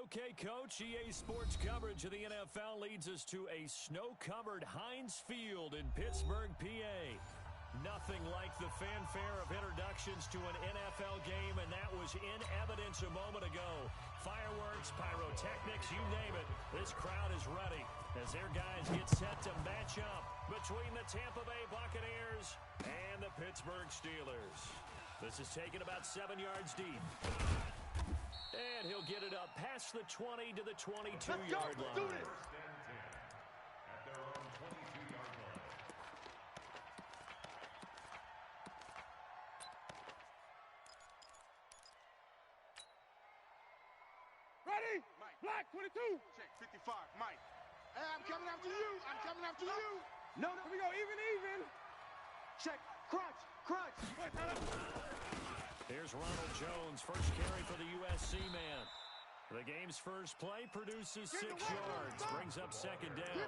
Okay, Coach, EA Sports coverage of the NFL leads us to a snow-covered Heinz Field in Pittsburgh, PA. Nothing like the fanfare of introductions to an NFL game, and that was in evidence a moment ago. Fireworks, pyrotechnics, you name it. This crowd is ready as their guys get set to match up between the Tampa Bay Buccaneers and the Pittsburgh Steelers. This is taken about 7 yards deep. And he'll get it up past the 20 to the 22-yard line. Do this. At their own 22-yard line. Ready? Mike. Black 22. Check 55, Mike. Hey, I'm coming after you. I'm coming after you. No. Here we go. Even. Check. Crunch. Wait, Here's Ronald Jones, first carry for the USC man. The game's first play produces 6 yards, brings up second down.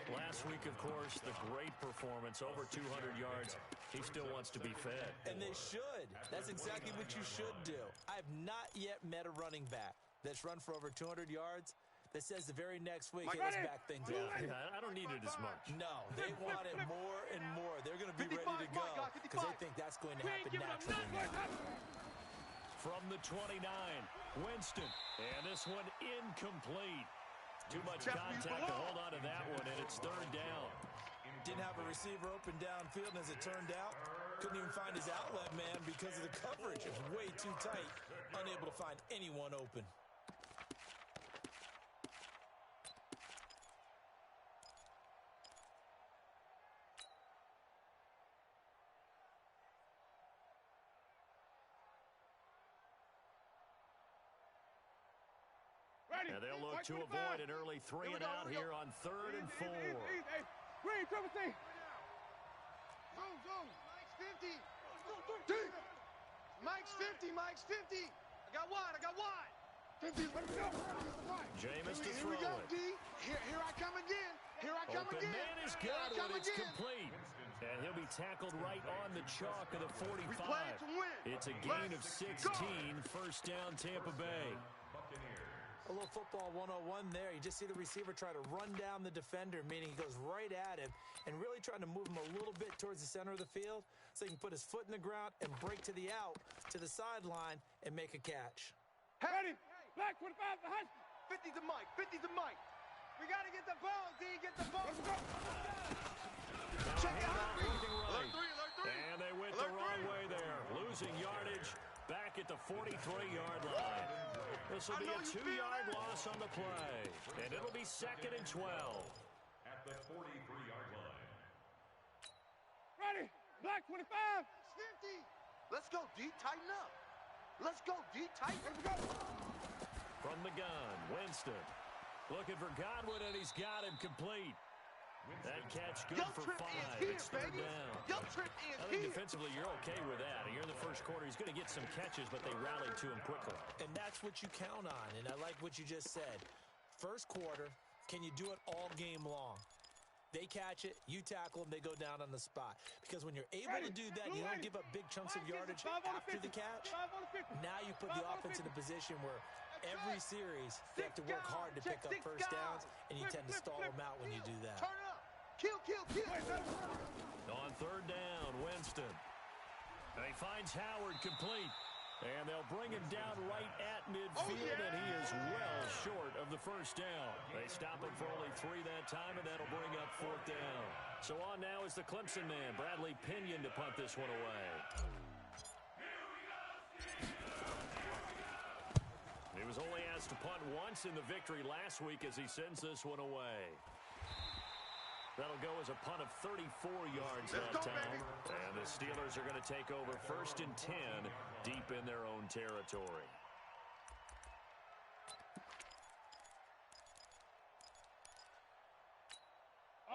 Last week, of course, the great performance, over 200 yards. He still wants to be fed. And they should. That's exactly what you should do. I have not yet met a running back that's run for over 200 yards that says the very next week, hey, let's back things up. Yeah, I don't need it as much. No, they want it more and more. They're going to be ready to go because they think that's going to happen naturally. From the 29, Winston. And this one incomplete. Too much contact to hold on to that one, and it's third down. Didn't have a receiver open downfield, and as it turned out, couldn't even find his outlet man because of the coverage. It was way too tight, unable to find anyone open. And they'll look to avoid an early 3-and-out here on 3rd and 4. Ready, Triple T. Zone. Mike's 50. Mike's 50. I got wide. 50. Let me go. Jameis to Here throw we go, it. D. Here I come again. Open man has got it. It's complete. And he'll be tackled right on the chalk of the 45. It's a gain of 16. First down, Tampa Bay. A little football 101 there. You just see the receiver try to run down the defender, meaning he goes right at him and really trying to move him a little bit towards the center of the field so he can put his foot in the ground and break to the out, to the sideline, and make a catch. Ready? Black 25 to Hutch. 50 to Mike. We got to get the ball, D. Get the ball. Let's go. Check it out. Right. Alert 3. And they went the wrong way there. Losing yardage back at the 43-yard line. This will be a 2-yard loss on the play. And it'll be 2nd and 12. At the 43-yard line. Ready? Black 25. 50. Let's go, D. Tighten up. Let's go, D. Tighten up. From the gun, Winston. Looking for Godwin, and he's got him complete. That catch good for 5. It's third down. I think defensively you're okay with that. Here in the first quarter, he's going to get some catches, but they rallied to him quickly. And that's what you count on, and I like what you just said. First quarter, can you do it all game long? They catch it, you tackle them, they go down on the spot. Because when you're able to do that, you don't give up big chunks of yardage after the catch. Now you put the offense in a position where every series they have to work hard to pick up first downs, and you tend to stall them out when you do that. Turn up. Kill. On third down, Winston. And he finds Howard complete. And they'll bring him down right at midfield, and he is well short of the first down. They stop him for only 3 that time, and that'll bring up 4th down. So on now is the Clemson man, Bradley Pinion, to punt this one away. He was only asked to punt once in the victory last week as he sends this one away. That'll go as a punt of 34 yards that time. And the Steelers are going to take over 1st and 10 deep in their own territory.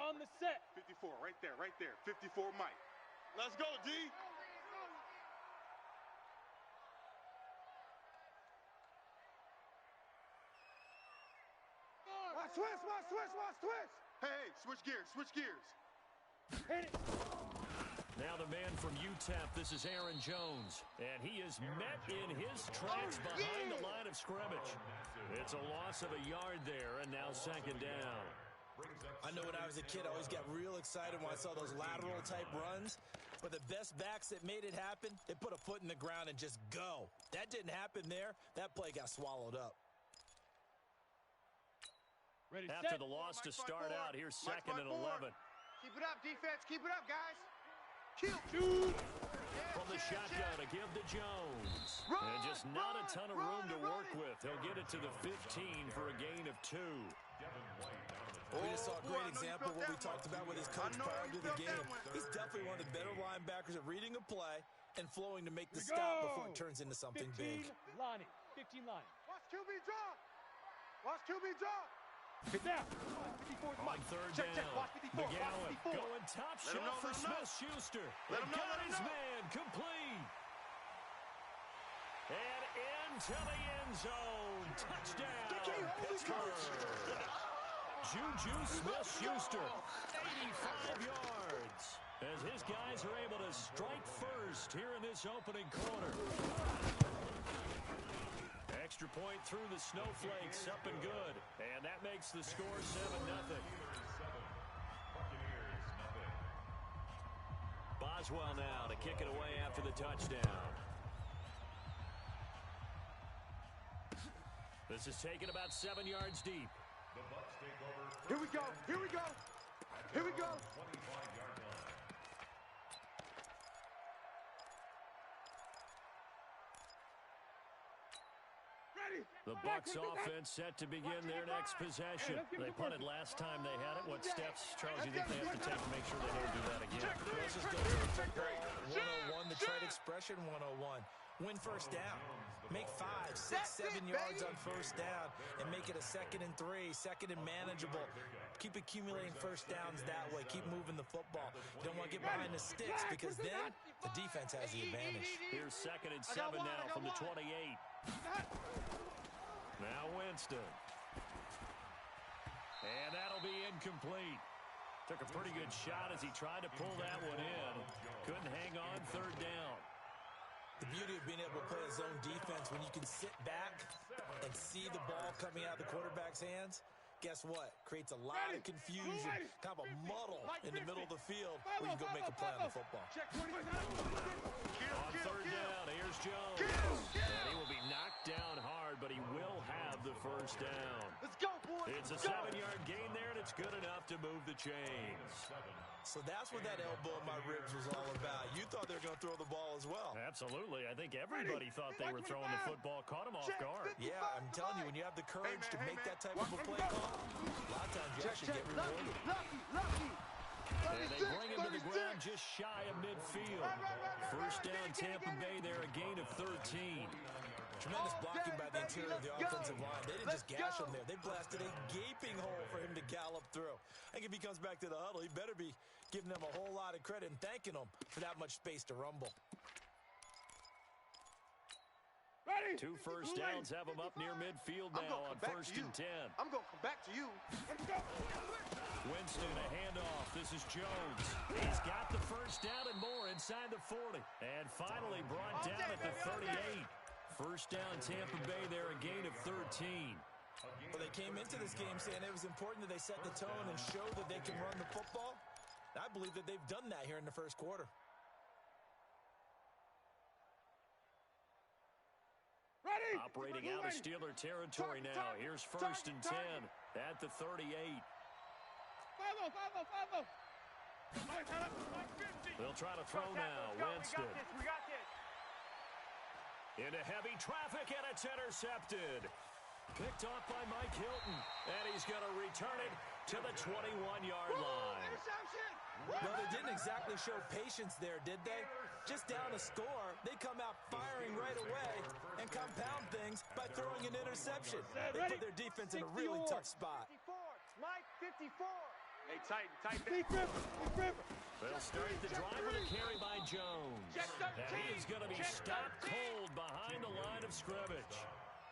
On the set. 54, right there. 54, Mike. Let's go, D. Watch switch. Hey, switch gears. Hit it. Now the man from UTEP, this is Aaron Jones. And he is met in his tracks behind the line of scrimmage. It's a loss of a yard there, and now second down. I know when I was a kid, I always got real excited when I saw those lateral-type runs. But the best backs that made it happen, they put a foot in the ground and just go. That didn't happen there. That play got swallowed up. Ready, After set. the loss to start out, here's second and 11. Keep it up, defense. Keep it up, guys. Kill. Shoot. From the shotgun to give to Jones. And just not a ton of room to work with. He'll get it to the 15 for a gain of 2. We just saw a great example of what we talked about with his coach prior to the game. He's definitely one of the better linebackers at reading a play and flowing to make the stop before it turns into something 15 big. Lonnie. 15 Lonnie. Watch QB drop. Watch QB drop. Get down. 54 On Mike. third Check, check. down, Watch 54. Watch McGowan 54. going top Let him shelf know, for let him know. Smith-Schuster. Let him know, Got let him his know. man complete. And into the end zone. Touchdown, Pittsburgh. Juju Smith-Schuster, 85 yards. As his guys are able to strike first here in this opening quarter. Extra point through the snowflakes, up and good. And that makes the score 7-0. Boswell now to kick it away after the touchdown. This is taken about 7 yards deep. Here we go. Here we go. Here we go. Ready. The Bucs offense set to begin their next possession. They punted last time they had it. What steps, Charles, do you think they have to take to make sure they don't do that again? Let's just go to the football 101, the trade expression 101. Win first down. Make 5, 6, 7 yards on first down and make it a 2nd and 3, 2nd and manageable. Keep accumulating first downs that way. Keep moving the football. You don't want to get behind the sticks because then the defense has the advantage. Here's 2nd and 7 now from the 28. Now Winston. And that'll be incomplete. Took a pretty good shot as he tried to pull that one in. Couldn't hang on third down. The beauty of being able to play a zone defense when you can sit back and see the ball coming out of the quarterback's hands, guess what? Creates a lot of confusion, kind of a muddle in the middle of the field where you go make a play on the football. On third down, here's Jones. And he will be knocked down hard, but he will have the first down. Let's go, boys. It's a 7-yard gain there, and it's good enough to move the chains. So that's what that elbow in my ribs was all about. You thought they were going to throw the ball as well. Absolutely. I think everybody thought they were throwing the football, caught him off guard. Yeah, I'm telling you, when you have the courage to make that type of a play call, a lot of times you actually get rewarded. Lucky. And they bring him to the ground just shy of midfield. First down, Tampa Bay there, a gain of 13. Tremendous blocking by the interior of the offensive line. They didn't just gash him there. They blasted a gaping hole for him to gallop through. I think if he comes back to the huddle, he better be giving them a whole lot of credit and thanking them for that much space to rumble. Ready. 2 first downs have him up near midfield now on 1st and 10. I'm going to come back to you. Let's go. Winston, a handoff. This is Jones. He's got the first down and more inside the 40. And finally brought down at the 38. First down, Tampa Bay there, a gain of 13. Well, they came into this game saying it was important that they set the tone and show that they can run the football. I believe that they've done that here in the first quarter. Ready. Operating out of Steeler territory now. Here's 1st and 10 at the 38. 5-0. They'll try to throw now. Winston. We got this. Into heavy traffic, and it's intercepted. Picked off by Mike Hilton. And he's going to return it to the 21-yard line. No, they didn't exactly show patience there, did they? Just down a score, they come out firing right away and compound things by throwing an interception. They put their defense in a really tough spot. 54. Mike, 54. Hey, tight. Big Ripper. They'll start the drive with a carry by Jones. And he's going to be stopped cold behind the line of scrimmage.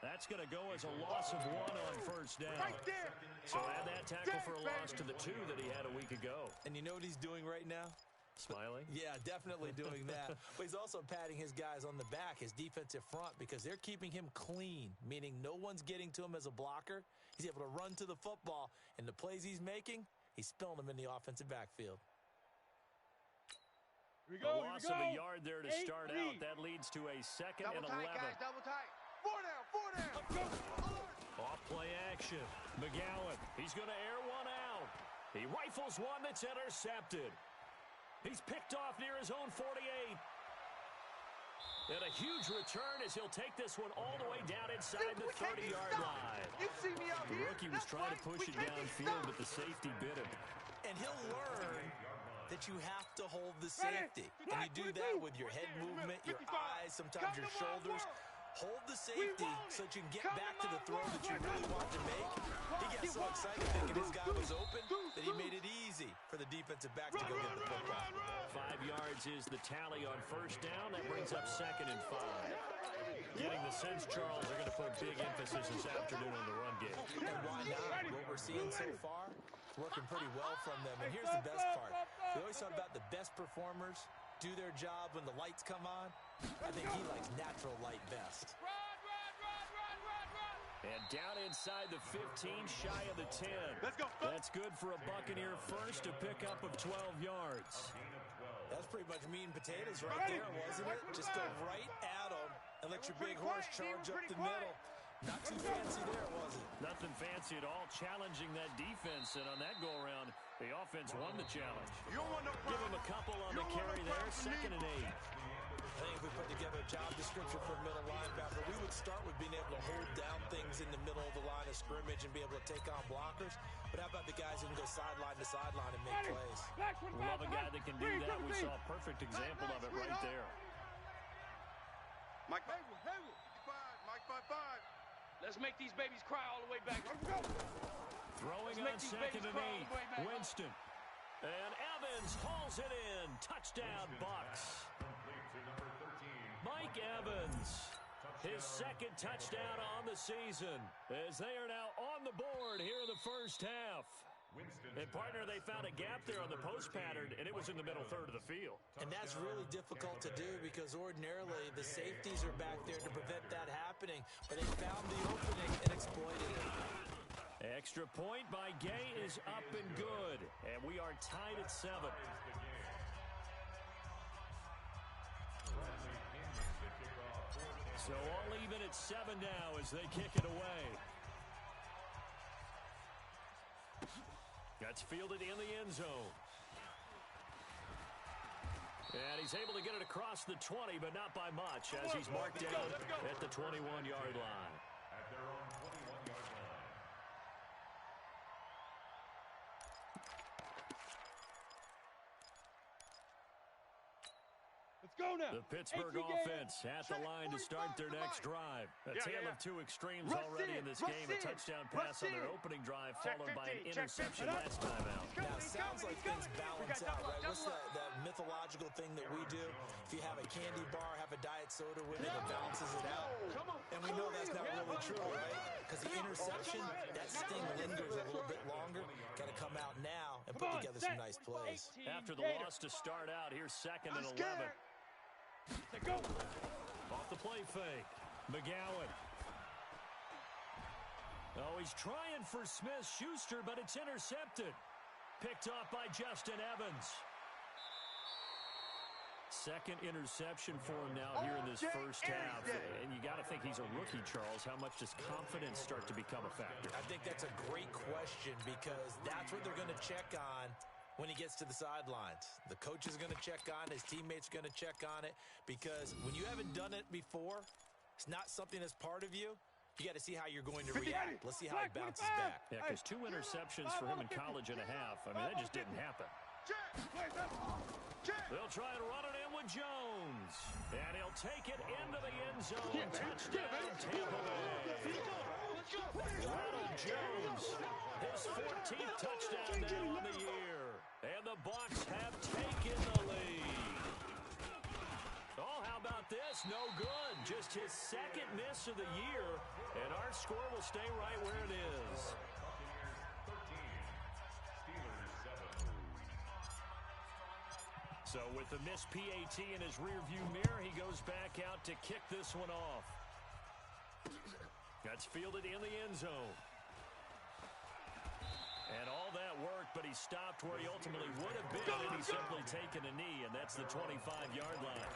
That's going to go as a loss of 1 on first down. Right there. So add that tackle for a loss to the 2 that he had a week ago. And you know what he's doing right now? Smiling? Yeah, definitely doing that. But he's also patting his guys on the back, his defensive front, because they're keeping him clean, meaning no one's getting to him as a blocker. He's able to run to the football, and the plays he's making, he's spilling them in the offensive backfield. Here we A go. loss of a yard there to start out. That leads to a second and 11. Guys, double tight. Four down, four down. Let's go. Off play action. McGowan, he's going to air one out. He rifles one that's intercepted. He's picked off near his own 48. And a huge return as he'll take this one all the way down inside the 30-yard line. You see me out The here? rookie was trying to push it downfield, but the safety bit him. And he'll learn that you have to hold the safety. And you do that with your head movement, your eyes, sometimes your shoulders. Hold the safety so that you can get back to the throw that you really want to make. He got so excited thinking his guy was open that he made it easy for the defensive back to go get the football. 5 yards is the tally on first down. That brings up 2nd and 5. Getting the sense, Charles, they're going to put big emphasis this afternoon on the run game. And why not? What we're seeing so far, it's working pretty well from them. And here's the best part. We always talk about the best performers do their job when the lights come on. I think he likes natural light best. And down inside the 15, shy of the 10. Let's go. That's good for a Buccaneer first, a pickup of 12 yards. That's pretty much meat and potatoes right there, wasn't it? Just go right at him and let your big horse charge up the middle. Not too fancy there, was it? Nothing fancy at all, challenging that defense, and on that go-around, the offense won the challenge. You don't want no Give him a couple on the carry there, 2nd and 8. I think if we put together a job description for a middle linebacker, we would start with being able to hold down things in the middle of the line of scrimmage and be able to take on blockers. But how about the guys who can go sideline to sideline and make plays? Love a guy that can do that. We saw a perfect example of it right there. Mike, Mike, 5. Let's make these babies cry all the way back. Let's go. Throwing on 2nd and 8. Winston. And Evans hauls it in. Touchdown, Bucks. Mike Evans, his 2nd touchdown on the season, as they are now on the board here in the first half. And, partner, they found a gap there on the post pattern, and it was in the middle third of the field. And that's really difficult to do because ordinarily the safeties are back there to prevent that happening. But they found the opening and exploited it. Extra point by Gay is up and good, and we are tied at 7. So all even at 7 now as they kick it away. That's fielded in the end zone. And he's able to get it across the 20, but not by much, as he's marked down at the 21-yard line. At their own 21-yard line. Let's go now. The Pittsburgh offense at the line to start their next drive. A tale of two extremes already in this game. A touchdown pass on their opening drive, followed by an interception last time out. Now, it sounds like things balance out, right? What's that mythological thing that we do? If you have a candy bar, have a diet soda with it, it balances it out. And we know that's not really true, right? Because the interception, that sting lingers a little bit longer. Got to come out now and put together some nice plays. After the loss to start out, here's 2nd and 11. Let's go. Off the play fake. McGowan. Oh, he's trying for Smith-Schuster, but it's intercepted. Picked off by Justin Evans. 2nd interception for him now here in this first half. And you got to think he's a rookie, Charles. How much does confidence start to become a factor? I think that's a great question because that's what they're going to check on when he gets to the sidelines. The coach is going to check on it. His teammates are going to check on it because when you haven't done it before, it's not something that's part of you. You got to see how you're going to react. Let's see how he bounces back. Yeah, because 2 interceptions for him in college and a half. I mean, that just didn't happen. They'll try and run it in with Jones. And he'll take it into the end zone. Touchdown, Tampa Bay. Ronald Jones, his 14th touchdown now on the year. And the Bucs have taken the lead. Oh, how about this? No good. Just his 2nd miss of the year. And our score will stay right where it is. Buccaneers 13, Steelers 7. So with the missed PAT in his rearview mirror, he goes back out to kick this one off. That's fielded in the end zone. And all that work, but he stopped where he ultimately would have been had he simply taken a knee, and that's the 25-yard line.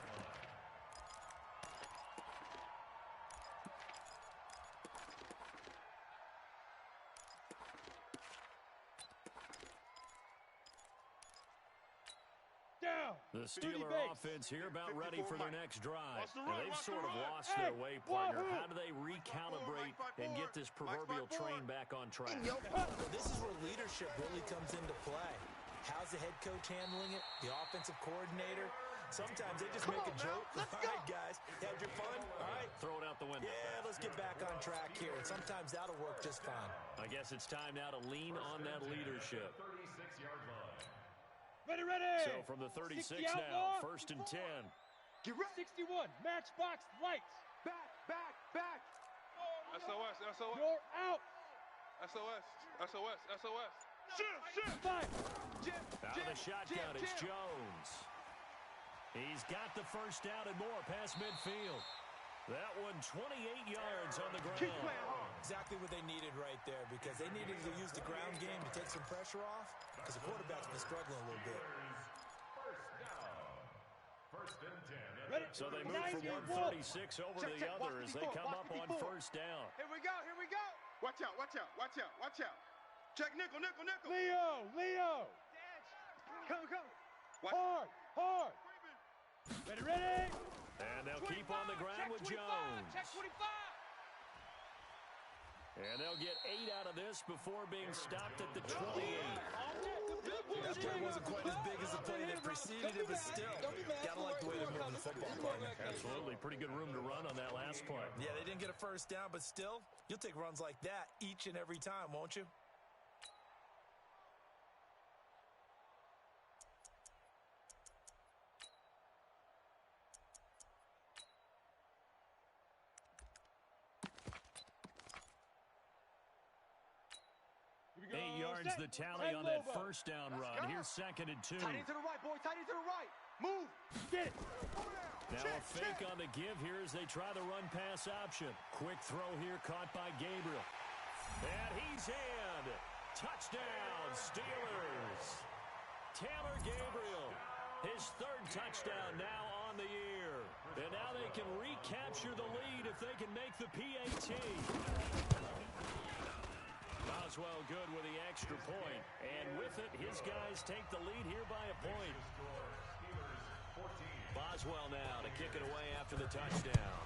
The Steeler offense here about ready for their next drive. And they've sort of lost their way, partner. How do they recalibrate and get this proverbial train back on track? This is where leadership really comes into play. How's the head coach handling it? The offensive coordinator? Sometimes they just make a joke. All right, guys, had your fun? All right. Throw it out the window. Yeah, let's get back on track here. And sometimes that'll work just fine. I guess it's time now to lean on that leadership. 36-yard line. Ready. So from the 36 now, 1st and 10. Get ready. 61, matchbox lights. Back. SOS. You're out. SOS. Shift. Five. Out of the shotgun, it's Jones. He's got the first down and more past midfield. That one 28 yards on the ground. Exactly what they needed right there, because they needed to use the ground game to take some pressure off, because the quarterback's been struggling a little bit. First down. 1st and 10. Ready. So they move from 136 over to the other as they come up on first down. Here we go. Watch out. Check nickel. Leo. Watch. Hard. Ready. And they'll keep on the ground with Jones. Check 25. And they'll get 8 out of this before being stopped at the 28. That play wasn't quite as big as the play that preceded it, but still, gotta like the way they're moving the football, partner. Absolutely. Pretty good room to run on that last play. Yeah, they didn't get a first down, but still, you'll take runs like that each and every time, won't you? The tally on that first down run. Here's 2nd and 2. Tight end to the right, boy. Tight end to the right. Move. Get it. Now a fake on the give here as they try the run-pass option. Quick throw here caught by Gabriel. And he's in. Touchdown, Steelers. Taylor Gabriel, his 3rd touchdown now on the year. And now they can recapture the lead if they can make the PAT. Boswell good with the extra point. And with it, his guys take the lead here by a point. Boswell now to kick it away after the touchdown.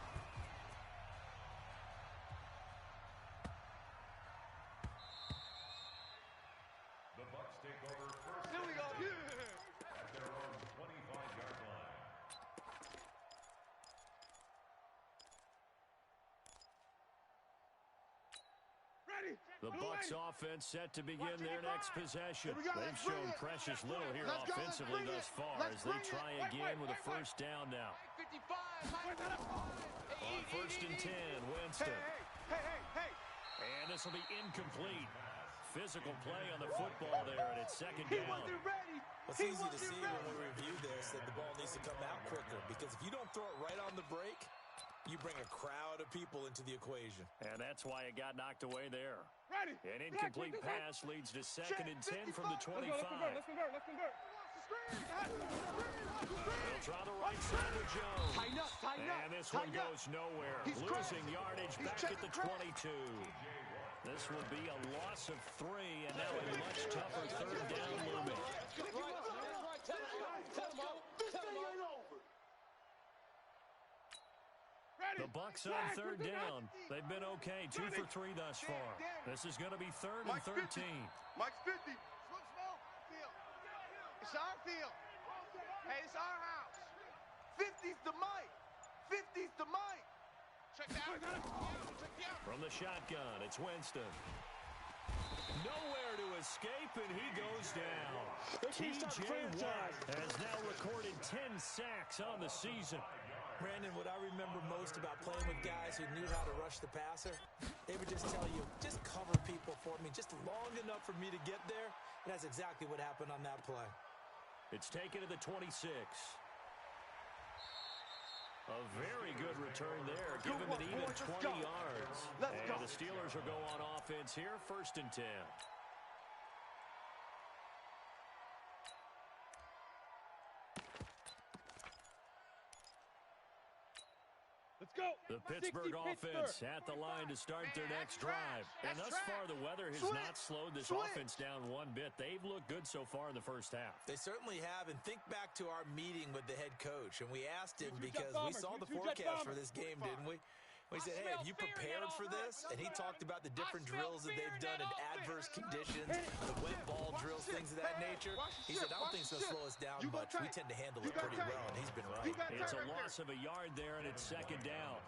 The Bucs take over first. Here we go. At their own 25-yard line. The Bucs offense set to begin their next possession. They've shown precious little here offensively thus far as they try again with a first down now. 55. On 1st and 10, Winston. Hey. And this will be incomplete. Physical play on the football there, and it's 2nd down. It's easy to see when we review this that the ball needs to come out quicker, because if you don't throw it right on the break, you bring a crowd of people into the equation. And that's why it got knocked away there. Ready. An incomplete pass leads to 2nd and 10 from the 25. Let's convert. They'll try the right side with Jones. Tighten up. And this one goes nowhere. Losing yardage back at the 22. This will be a loss of 3, and now a much tougher 3rd down looming. The Bucs on 3rd down. They've been okay, 2 for 3 thus far. This is going to be 3rd and 13. Mike's 50. It's our field. Hey, it's our house. 50's the mic. 50's the mic. Check that out. From the shotgun, it's Winston. Nowhere to escape, and he goes down. T.J. Watt has now recorded 10 sacks on the season. Brandon, what I remember most about playing with guys who knew how to rush the passer, they would just tell you, just cover people for me, just long enough for me to get there, and that's exactly what happened on that play. It's taken to the 26. A very good return there, giving it even 20 yards. And the Steelers will go on offense here, 1st and 10. Let's go. The Pittsburgh offense at the line to start their next drive. And thus far, the weather has not slowed this offense down one bit. They've looked good so far in the first half. They certainly have. And think back to our meeting with the head coach. And we asked him because we saw the forecast for this game, didn't we? We said, hey, have you prepared for this? And he talked about the different drills that they've done in adverse conditions, the wet ball drills, things of that nature. He said, I don't think it's going to slow us down much. We tend to handle it pretty well, and he's been right. It's a loss of a yard there, and it's 2nd down.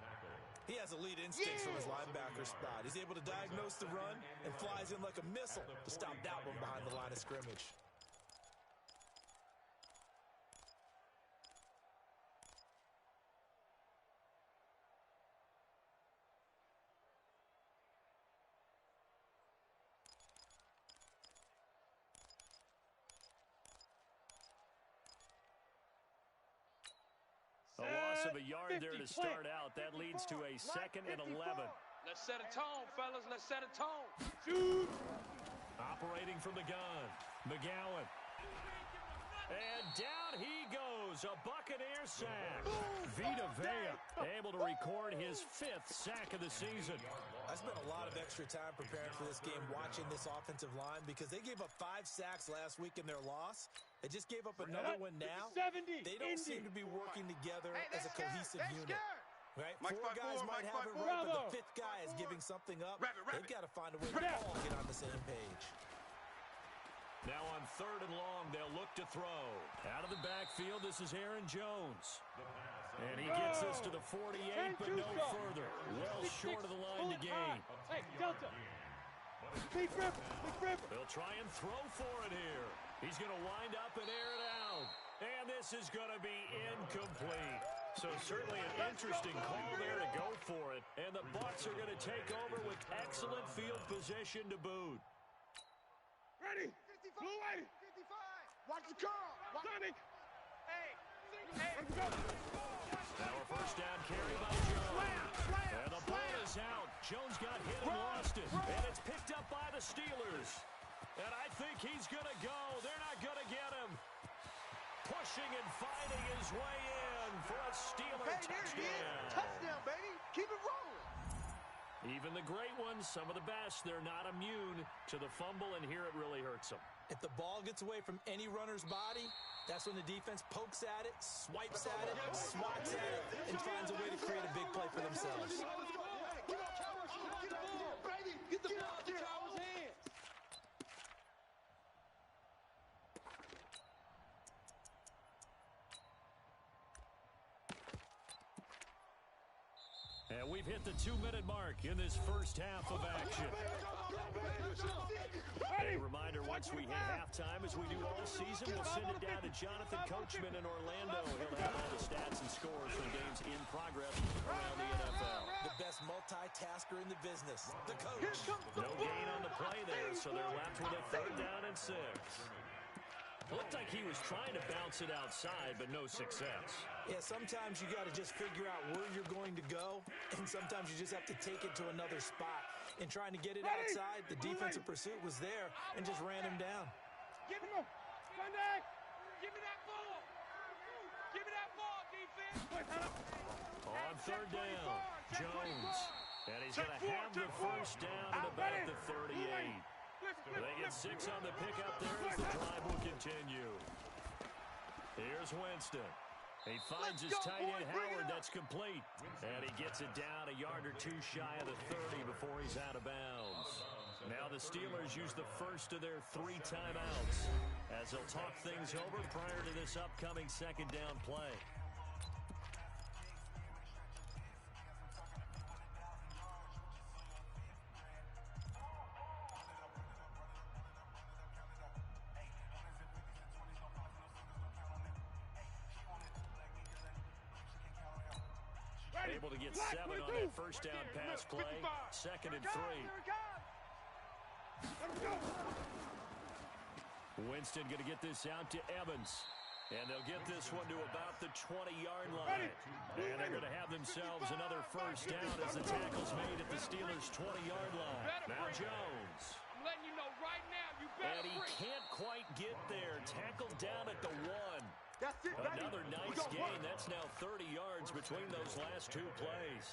He has elite instincts from his linebacker spot. He's able to diagnose the run and flies in like a missile to stop that one behind the line of scrimmage. A loss of a yard there to start out. That leads to a 2nd and 11. Let's set a tone, fellas. Let's set a tone. Shoot. Operating from the gun, McGowan. And down he goes, a Buccaneer sack. Vita Vea able to record his 5th sack of the season. I spent a lot of extra time preparing for this game watching this offensive line because they gave up 5 sacks last week in their loss. They just gave up another one now. 70. They don't seem to be working together as a cohesive unit. Right? Mike 4 guys might have it right, but the 5th guy is giving something up. They've got to find a way to all get on the same page. Now on 3rd and long, they'll look to throw. Out of the backfield, this is Aaron Jones. And he gets this to the 48, but no further. Well short of the line to gain. Hey, Delta. Big rip. They'll try and throw for it here. He's going to wind up and air it out. And this is going to be incomplete. So certainly an interesting call there to go for it. And the Bucs are going to take over with excellent field position to boot. Ready. 55. Blue 80. 55. Watch the curl. Sonic. Hey. Let's go. Now a 1st down carry by Jones. And the ball is out. Jones got hit and lost it. And it's picked up by the Steelers. And I think he's going to go. They're not going to get him. Pushing and fighting his way in for a Steeler touchdown. Touchdown, baby. Keep it rolling. Even the great ones, some of the best, they're not immune to the fumble, and here it really hurts them. If the ball gets away from any runner's body, that's when the defense pokes at it, swipes at it, swats at it, and finds a way to create a big play for themselves. Get the ball out of Cowboys' hands. And we've hit the 2-minute mark in this first half of action. A reminder, once we hit halftime, as we do all season, we'll send it down to Jonathan Coachman in Orlando. He'll have all the stats and scores from games in progress around the NFL. The best multitasker in the business, the coach. No gain on the play there, so they're left with a 3rd down and 6. Looked like he was trying to bounce it outside, but no success. Yeah, sometimes you got to just figure out where you're going to go, and sometimes you just have to take it to another spot. In trying to get it outside, the defensive pursuit was there and just ran him down. Give him. Contact. Give me that ball. Give me that ball, defense. On 3rd down, Jones. And he's going to have the 1st down at about the 38. They get 6 on the pickup there as the drive will continue. Here's Winston. He finds his tight end Howard. That's complete. And he gets it down a yard or 2 shy of the 30 before he's out of bounds. Now the Steelers use the first of their 3 timeouts as they'll talk things over prior to this upcoming 2nd down play. Able to get 7 on that 1st down pass play. 2nd and 3. Winston going to get this out to Evans. And they'll get this one to about the 20-yard line. And they're going to have themselves another first down as the tackle's made at the Steelers' 20-yard line. Now Jones. I'm letting you know right now, you better And he can't quite get there. Tackled down at the 1. That's it, baby. Another nice gain. That's now 30 yards between those last two plays.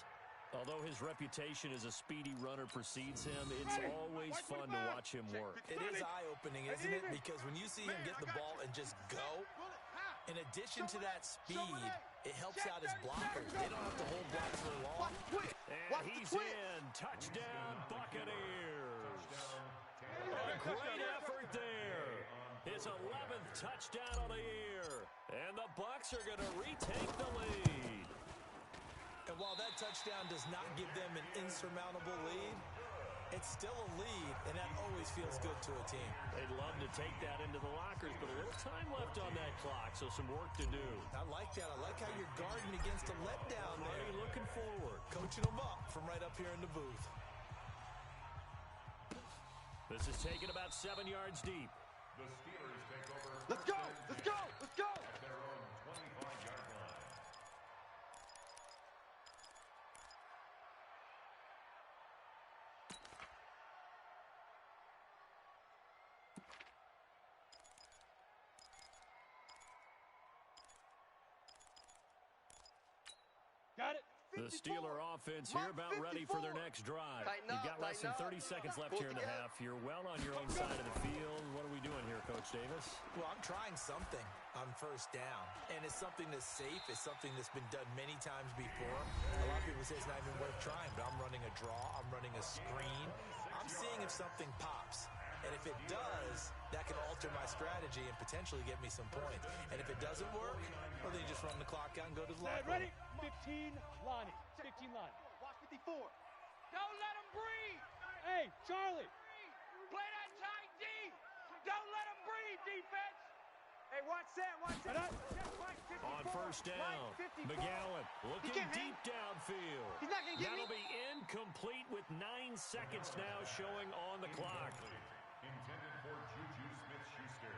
Although his reputation as a speedy runner precedes him, it's always fun to watch him work. It is eye-opening, isn't it? Because when you see him get the ball and just go, in addition to that speed, it helps out his blockers. They don't have to hold blocks for long. And he's in. Touchdown, Buccaneers. A great effort there. His 11th touchdown of the year. And the Bucs are going to retake the lead. And while that touchdown does not give them an insurmountable lead, it's still a lead, and that always feels good to a team. They'd love to take that into the lockers, but a little time left on that clock, so some work to do. I like that. I like how you're guarding against a letdown there. Already looking forward. Coaching them up from right up here in the booth. This is taken about 7 yards deep. The Steelers take over. Let's go! Let's go! Let's go! At their own 25-yard line. Got it. The Steeler offense here about ready for their next drive. You've got less than 30 seconds left here in the half. You're well on your own side of the field. What are we doing here, Coach Davis? Well, I'm trying something on first down, and it's something that's safe. It's something that's been done many times before. A lot of people say it's not even worth trying, but I'm running a draw. I'm running a screen. I'm seeing if something pops. And if it does, that can alter my strategy and potentially get me some points. And if it doesn't work, well, then you just run the clock out and go to the locker room. Ready? 15, Lonnie. 15, Lonnie. Watch 54. Don't let him breathe. Hey, Charlie. Play that tight D. Don't let him breathe, defense. Hey, watch that. Watch that. On first down, McGowan looking deep downfield. He's not gonna get me. That'll be incomplete with 9 seconds now showing on the clock. Intended for Juju Smith-Schuster.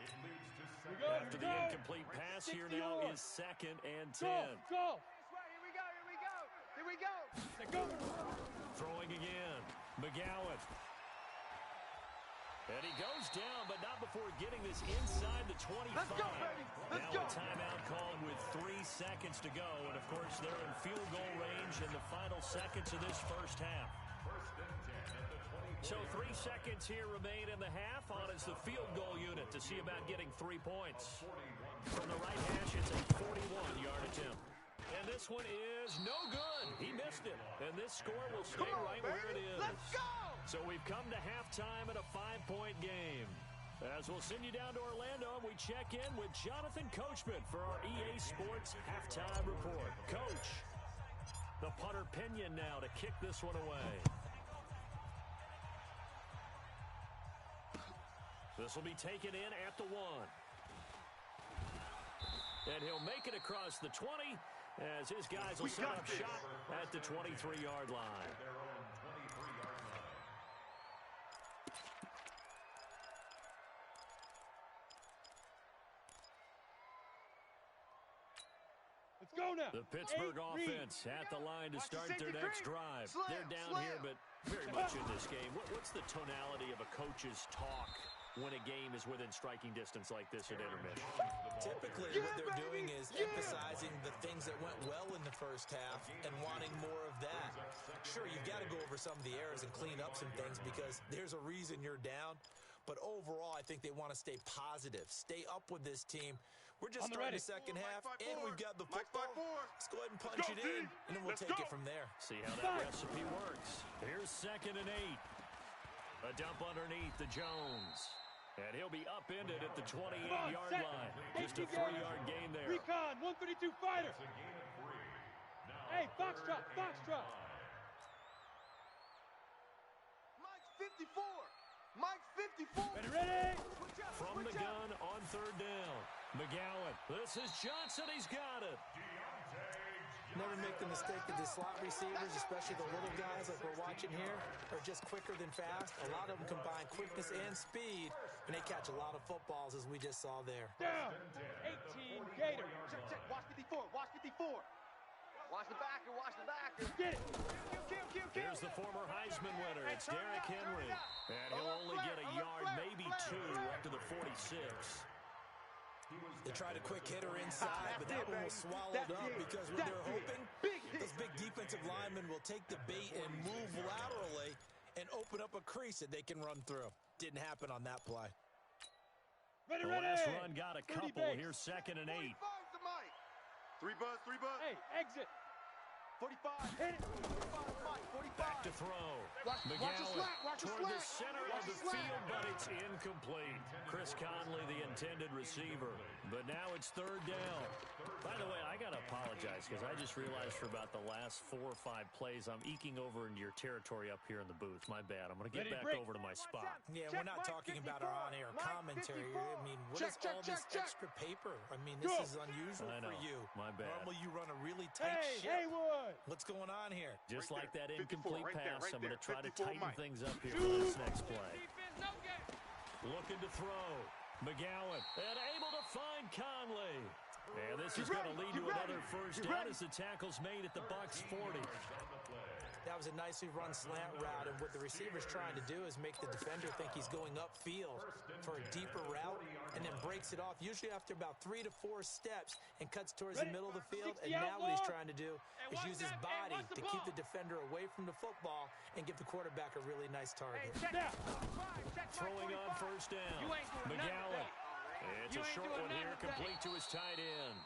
It leads to second. After the incomplete pass, here now is 2nd and 10. Go. Here we go. Here we go. Here we go. Go. Throwing again, McGowan. And he goes down, but not before getting this inside the 25. Let's go, baby. Let's now go. a timeout called with 3 seconds to go. And, of course, they're in field goal range in the final seconds of this first half. First and 10 at the 24. So 3 seconds here remain in the half. On is the field goal unit to see about getting 3 points. From the right hash, it's a 41-yard attempt. And this one is no good. He missed it. And this score will stay right where it is. Let's go. So we've come to halftime in a 5-point game. As we'll send you down to Orlando, and we check in with Jonathan Coachman for our EA Sports Halftime Report. Coach, the punter Pinion now to kick this one away. This will be taken in at the 1. And he'll make it across the 20 as his guys will set up shop at the 23-yard line. Their own 23-yard line. Let's go now. The Pittsburgh Reed. offense at the line to Watch the start safety their next creep. drive. Slam, They're down slam. here, but very much in this game. What's the tonality of a coach's talk when a game is within striking distance like this at intermission? Typically, what they're doing is emphasizing the things that went well in the first half and wanting more of that. Sure, you've got to go over some of the errors and clean up some things because there's a reason you're down. But overall, I think they want to stay positive, stay up with this team. We're just starting the second half, and we've got the football. Let's go ahead and punch it in, and then we'll take it from there. See how that recipe works. Here's 2nd and 8. A dump underneath to Jones. And he'll be upended at the 28-yard line. Just a 3-yard gain there. Recon, 132 fighter. It's a gain of 3. Now Hey, Foxtrot, Foxtrot. Mike's 54. Mike's 54. Ready? From the gun on 3rd down. McGowan. This is Johnson. He's got it. Deontay Never make the mistake that the slot receivers, especially the little guys like we're watching here, are just quicker than fast. A lot of them combine quickness and speed, and they catch a lot of footballs, as we just saw there. Down. 18 Gator. Check, check. Watch 54. Watch 54. Watch the backer. Watch the backer. Get it. Kill. Here's the former Heisman winner. It's Derrick Henry. And he'll only get a yard, maybe two, up to the 46. They tried a quick hitter inside, but that one was swallowed up because what they're hoping, those big defensive linemen will take the bait and move laterally and open up a crease that they can run through. Didn't happen on that play. Ready, The ready. last run got a 30 couple. base. Here's 2nd and 8. 45's the mic. 3 buzz, 3 buzz. Hey, exit. 45. Hit it. 45's the mic. 45. Back to throw. Watch the McGowan slant, watch the toward the slant. center of the field, but it's incomplete. Chris Conley, the intended receiver. But now it's 3rd down. By the way, I got to apologize because I just realized for about the last 4 or 5 plays, I'm eking over into your territory up here in the booth. My bad. I'm going to get back over to my spot. Yeah, we're not talking about our on-air commentary. I mean, what is all this extra paper? I mean, this is unusual I know. for you. My bad. Normally you run a really tight Hey, ship. Haywood. What's going on here? Just Right like there. that 54, incomplete right there, pass, right I'm going to there. try to 54 tighten Mike. things up here for this next play. Defense, no game. Looking to throw. McGowan and able to find Conley. And this is going to lead to another first down as the tackle's made at the Bucs 40. That was a nicely run slant route, and what the receiver's trying to do is make the defender think he's going upfield for a deeper route and then breaks it off, usually after about 3 to 4 steps, and cuts towards the middle of the field. And now what he's trying to do is use his body to keep the defender away from the football and give the quarterback a really nice target. Throwing on first down. McGowan. It's a short one here, complete to his tight end.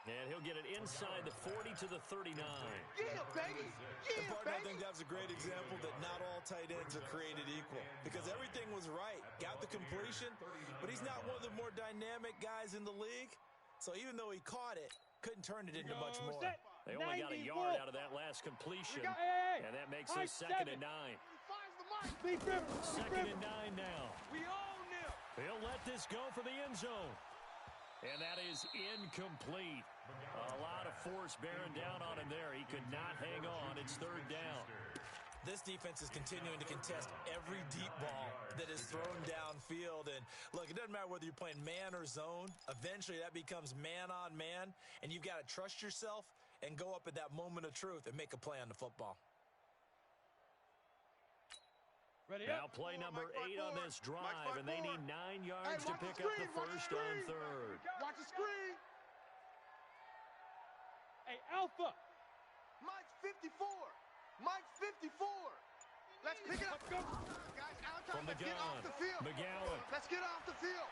And he'll get it inside the 40 to the 39. Yeah, baby. Yeah, Partner, I baby. think that was a great example that not all tight ends are created equal, because everything was right. Got the completion, but he's not one of the more dynamic guys in the league. So even though he caught it, couldn't turn it into much more. Set. They only got a 90 yard volt. out of that last completion. Hey. And that makes High it 2nd 7. and 9. 45's the mic. Big river. 2nd and 9 now. We own them. He'll let this go for the end zone. And that is incomplete. A lot of force bearing down on him there. He could not hang on. It's 3rd down. This defense is continuing to contest every deep ball that is thrown downfield. And look, it doesn't matter whether you're playing man or zone. Eventually that becomes man on man, and you've got to trust yourself and go up at that moment of truth and make a play on the football. Ready Now up. play number 8 on this drive, and they need 9 yards to watch the pick up the screen, watch the first on screen. 3rd. Watch the screen. Hey, Alpha. Mike's 54. Mike's 54. Let's pick it up. Let's go. Guys, out From time. the Let's get off gun, the field. McGowan. Let's get off the field.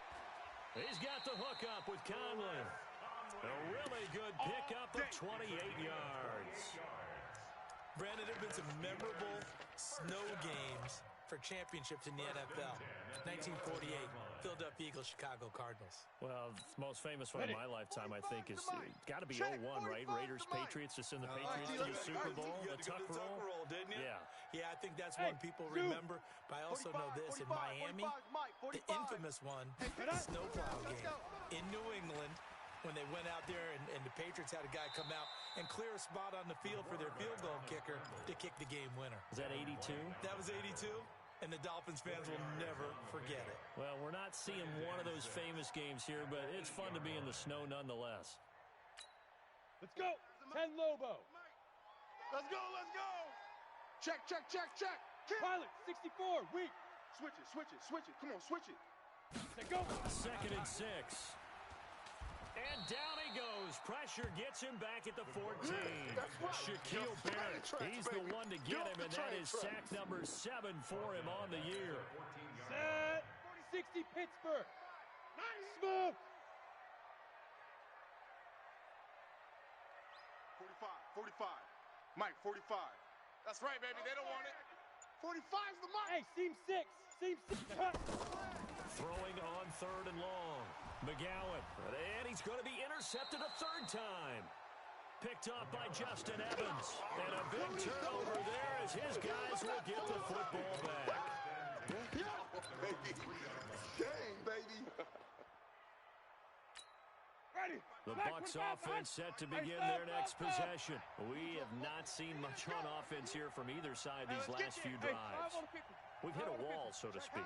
He's got the hook up with Conley. A really good pickup of 28 yards. Brandon, there have been some memorable snow games for championships in the NFL. 1948, Philadelphia Eagles, Chicago Cardinals. Well, the most famous one in my lifetime, I think, is got to be 01, right? Raiders, Patriots, to send the Patriots to the Super Bowl, the tuck roll. Didn't you? Yeah. Yeah, I think that's one people remember. But I also know this, in Miami, 45's Mike. the 45. infamous one, the snowplow game. In New England, when they went out there and the Patriots had a guy come out and clear a spot on the field for their field goal kicker to kick the game winner. Is that 82? That was 82, and the Dolphins fans will never forget it. Well, we're not seeing one of those famous games here, but it's fun to be in the snow nonetheless. Let's go. 10 Lobo. Let's go, let's go. Check. Pilot, 64. Weak. Switch it. Come on, switch it. Say go. 2nd and 6. And down he goes. Pressure gets him back at the 14. That's right. Shaquille Get off Barrett, the train he's tracks, the baby. one to Get get off him, the and that train is tracks. sack number 7 for him on the year. Set. 60 Pittsburgh. Nice move. 45. Mike, 45. That's right, baby. They don't want it. 45's the Mike. Hey, seam 6. Seam 6. Cut. Throwing on 3rd and long. McGowan, and he's going to be intercepted a 3rd time. Picked off by Justin Evans. And a big turnover there as his guys will get the football back. Yo, baby. Shame, baby. Ready. The Bucs offense set to begin their next possession. We have not seen much on offense here from either side these last few drives. We've hit a wall, so to speak.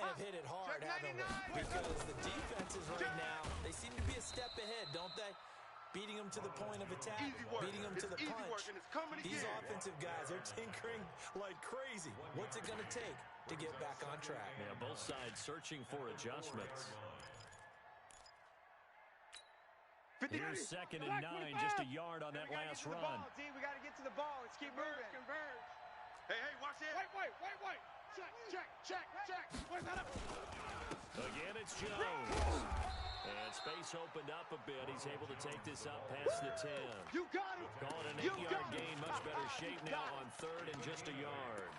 And have hit it hard, haven't we? Because the defenses right now, they seem to be a step ahead, don't they? Beating them to the point of attack, beating them to the punch. These offensive guys, they're tinkering like crazy. What's it going to take to get back on track? Yeah, both sides searching for adjustments. Here's 2nd and 9, just a yard on that last run. We got to get to the ball. Let's keep moving. Converge. Hey, watch it. Wait. Check. Again, it's Jones. And space opened up a bit. He's able to take this up past the 10. You got it. Call it an 8-yard gain. Much better shape now on 3rd and just a yard.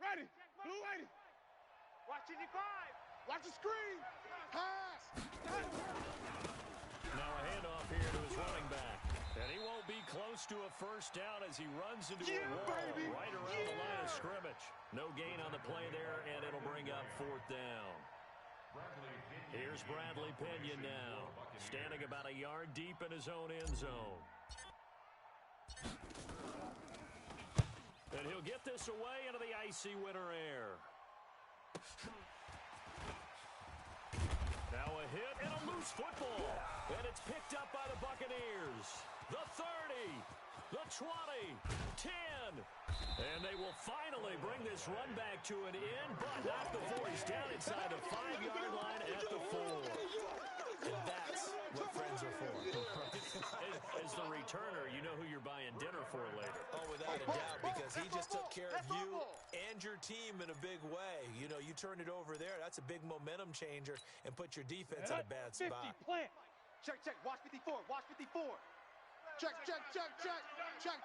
Ready. Blue 80. Watch 85. Watch the screen. Pass. Now a handoff here to his running back. And he won't be close to a first down as he runs into a wall right around the line of scrimmage. No gain on the play there, and it'll bring up 4th down. Here's Bradley Pena now, standing about a yard deep in his own end zone. And he'll get this away into the icy winter air. Now a hit and a loose football. And it's picked up by the Buccaneers. The 30, the 20, 10. And they will finally bring this run back to an end, but not before he's down inside the 5-yard line at the 4. And that's what friends are for. As the returner, you know who you're buying dinner for later. Oh, without a doubt, because he just took care of you and your team in a big way. You know, you turn it over there, that's a big momentum changer and put your defense in a bad spot. 50, plant. Check. Watch 54. Check. Check 3. Check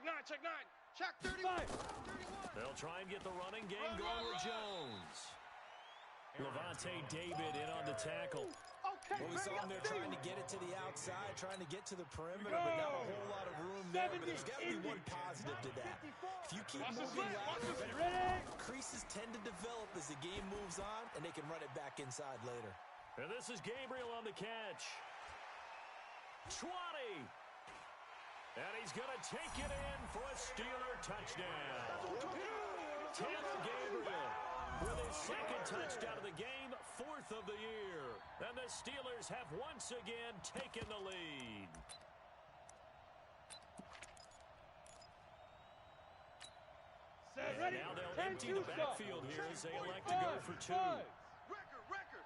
9. Check 35. They'll try and get the running game going with Jones. Levante David in on the tackle. Well, we saw him there trying to get it to the outside, trying to get to the perimeter, but not a whole lot of room there. But there's got to be one positive to that. If you keep moving laterally, creases tend to develop as the game moves on, and they can run it back inside later. And this is Gabriel on the catch. 20. And he's going to take it in for a Steeler touchdown. Taylor Gabriel with his 2nd touchdown of the game, 4th of the year. And the Steelers have once again taken the lead. And now they'll empty the backfield here as they elect to go for 2. Record.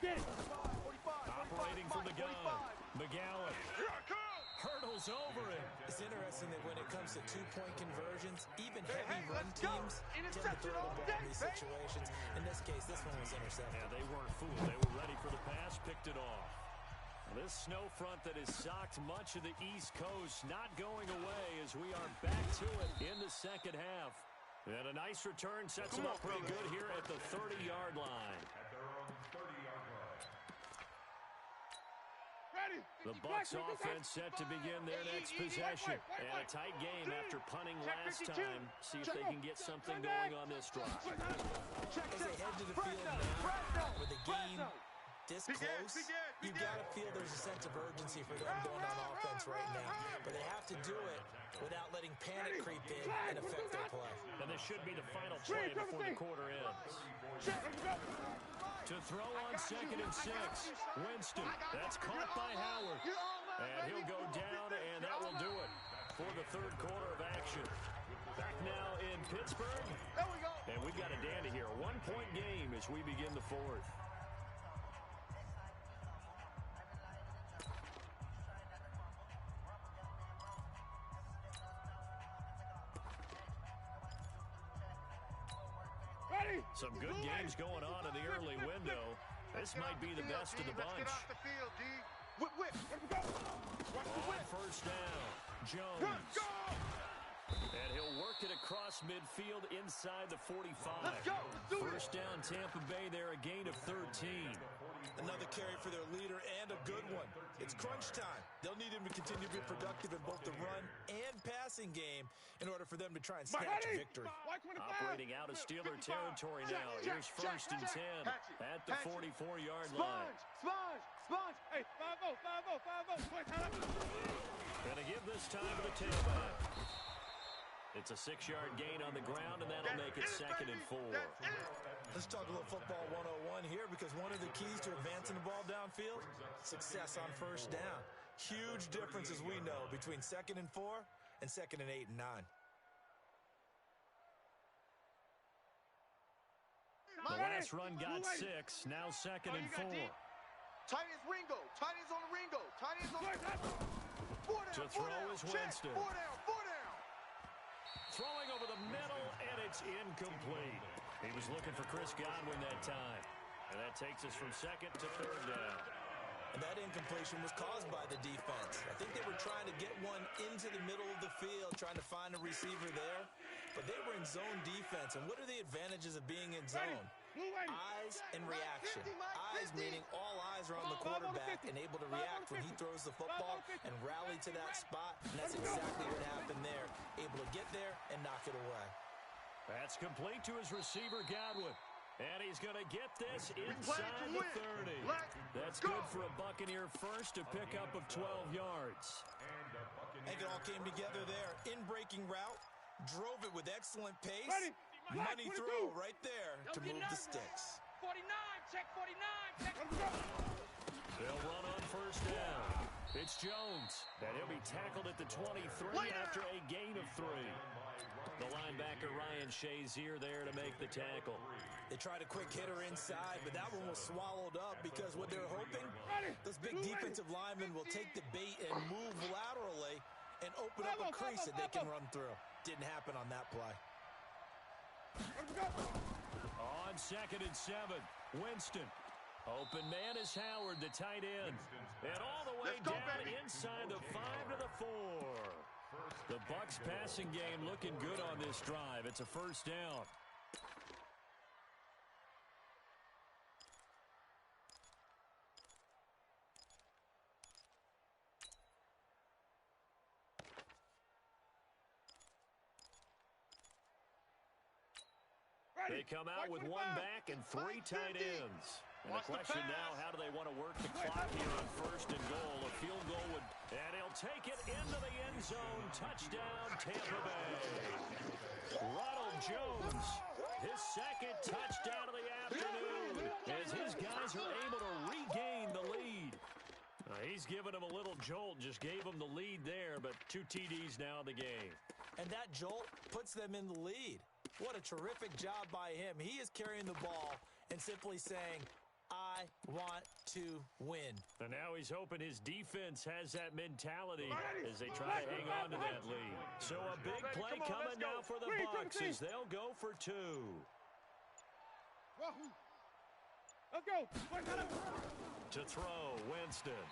Get it. 45. Operating from the gun. McGowan hurdles over it. It's interesting that when it comes to 2-point conversions, even heavy run teams tend to throw the ball in these situations. In this case, this one was intercepted. Yeah, they weren't fooled. They were ready for the pass, picked it off. This snow front that has socked much of the East Coast not going away as we are back to it in the 2nd half. And a nice return sets them up pretty good here at the 30-yard line. At their own 30-yard line. Ready. The Bucs offense set to begin their next possession. And a tight game after punting last time. See if they can get something going on this drive. As they head to the field now, with the game this close, you got to feel there's a sense of urgency for them going on offense right now. But they have to do it without letting panic creep in and affect their play. And this should be the final play before the quarter ends. To throw on 2nd and 6. Winston. That's caught by Howard. And he'll go down, and that will do it for the 3rd quarter of action. Back now in Pittsburgh. There we go. And we've got a dandy here. 1-point game as we begin the 4th. Some good games going on in the early window. This might be the best of the bunch. Let's get off the field, D. Whip. On 1st down, Jones. And he'll work it across midfield inside the 45. Let's go. Let's do First down, Tampa Bay there, a gain of 13. Another carry for their leader and a good one. It's crunch time. They'll need him to continue to be productive in both the run and passing game in order for them to try and snatch a victory. Operating out of Steeler territory now. Here's first and 10 at the 44-yard line. Sponge. Hey, 5-0. Gonna give this time to the tailback. It's a 6-yard gain on the ground, and that'll make it 2nd and 4. Let's talk a little football 101 here, because one of the keys to advancing the ball downfield, success on first down. Huge difference, as we know, between 2nd and 4 and 2nd and 8 and 9. The last run got 6, now 2nd and 4. Tight ends Ringo. Tight ends on the Ringo. Tight ends on the... To throw is Winston. 4 down. Throwing over the middle, and it's incomplete. He was looking for Chris Godwin that time. And that takes us from 2nd to 3rd down. And that incompletion was caused by the defense. I think they were trying to get one into the middle of the field, trying to find a receiver there. But they were in zone defense. And what are the advantages of being in zone? Eyes and reaction. Eyes meaning all eyes are on the quarterback and able to react when he throws the football and rally to that spot. And that's exactly what happened there. Able to get there and knock it away. That's complete to his receiver, Godwin. And he's going to get this inside the 30. That's good for a Buccaneer first, a pickup of 12 yards. I think it all came together there. In-breaking route, drove it with excellent pace. Money throw right there to move the sticks. 49, check 49. They'll run on first down. It's Jones, and he'll be tackled at the 23 after a gain of 3. The linebacker Ryan Shazier there to make the tackle. They tried a quick hitter inside, but that one was swallowed up because what they're hoping, those big defensive linemen will take the bait and move laterally and open up a crease that they can run through. Didn't happen on that play. On 2nd and 7, Winston. Open man is Howard, the tight end. And all the way down inside the 5 to the 4. The Bucs passing game looking good on this drive. It's a first down. They come out with 1 back and 3 tight ends. And the question now, how do they want to work the clock here on 1st and goal? A field goal would... And he'll take it into the end zone. Touchdown, Tampa Bay. Ronald Jones, his 2nd touchdown of the afternoon, as his guys are able to regain the lead. He's giving them a little jolt, just gave them the lead there, but 2 TDs now in the game. And that jolt puts them in the lead. What a terrific job by him. He is carrying the ball and simply saying, I want to win. And now he's hoping his defense has that mentality as they try to hang on to that lead. So a big play coming now for the Bucs as they'll go for 2. Let's go. To throw, Winston.